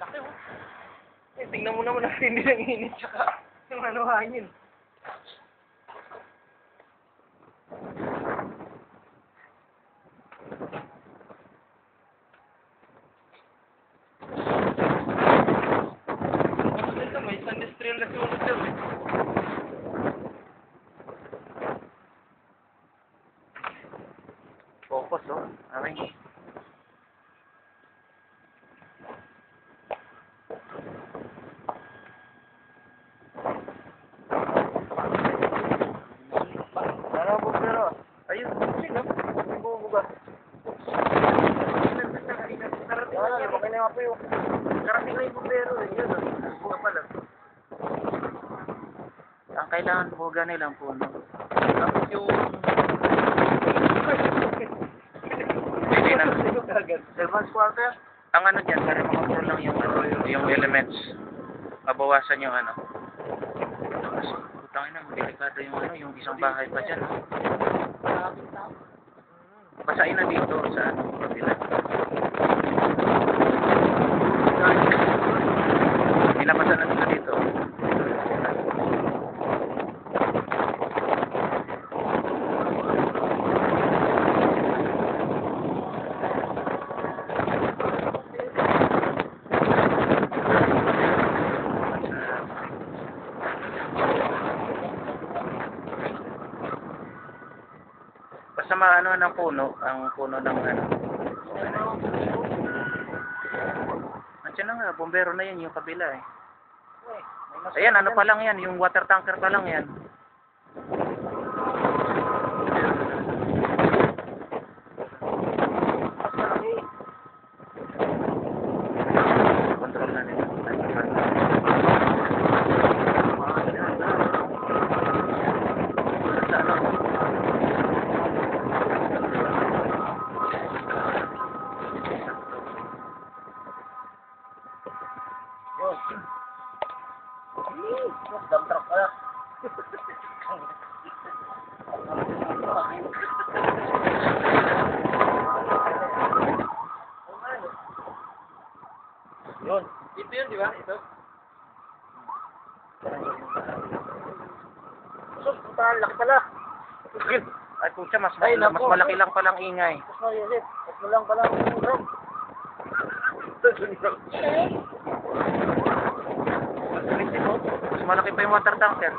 Laki oh. Eh, tingnan mo naman ang hindi ng init tsaka yung ano hangin. Ito, may industrial na sulod daw eh. Focus oh. Aray. Ayun, sino? May bumubuga. Karating na yan. Okay na nga po yung... Karating na yung bumbero eh. Yun o. Buga pala. Ang kailangan buga nilang puno. Tapos yung... Pwede na. Advance quarter? Ang ano dyan, para makakontrol lang yung ano, yung elements. Mabawasan yung ano. Putangin na, delikado yung ano, yung isang bahay pa dyan. Basahin na dito sa ano, kabila. Nilabasan na sila dito. Basta maano ng puno, ang puno ng ano. Nandiyan na nga, bombero na yan, yung kabila eh. Ayan, ano pa lang yan, yung water tanker pa lang yan. Control na nila. Dump truck pala. Yun. Ito yun, di ba? Ito. Sus, putahan, laki pala. Ay pucha, mas malaki lang palang ingay. Mas mayusip. Mas mo lang pala. Mas malaki pa yung water tanker.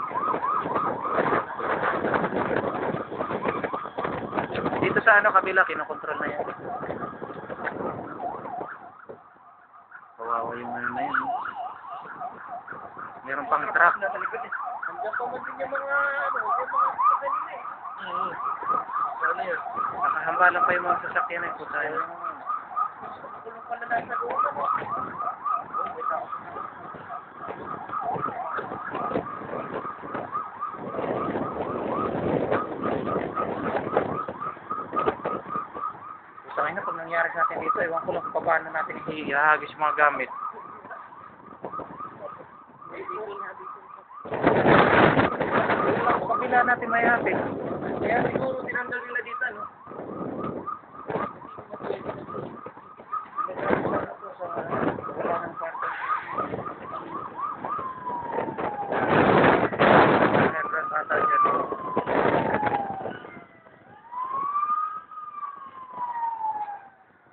Dito sa ano kabila, kinokontrol na yan. Kawawa yung ano na yan. Meron pang truck. Nandiyan pa man din yung mga ano, yung mga kanina eh. Ano yun? Nakahamba lang pa yung mga sasakyan eh. Puta yun. Kulong pala na sa loob. Gusto na pag nangyari sa atin dito, ewan ko lang kung paano natin ihagis yung mga gamit. Kabila natin may hapit. Kaya siguro tinanggal nila dito, no?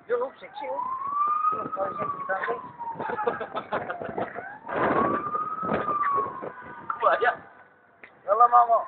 Yo, sexy, oh. Buaya. Alam mo.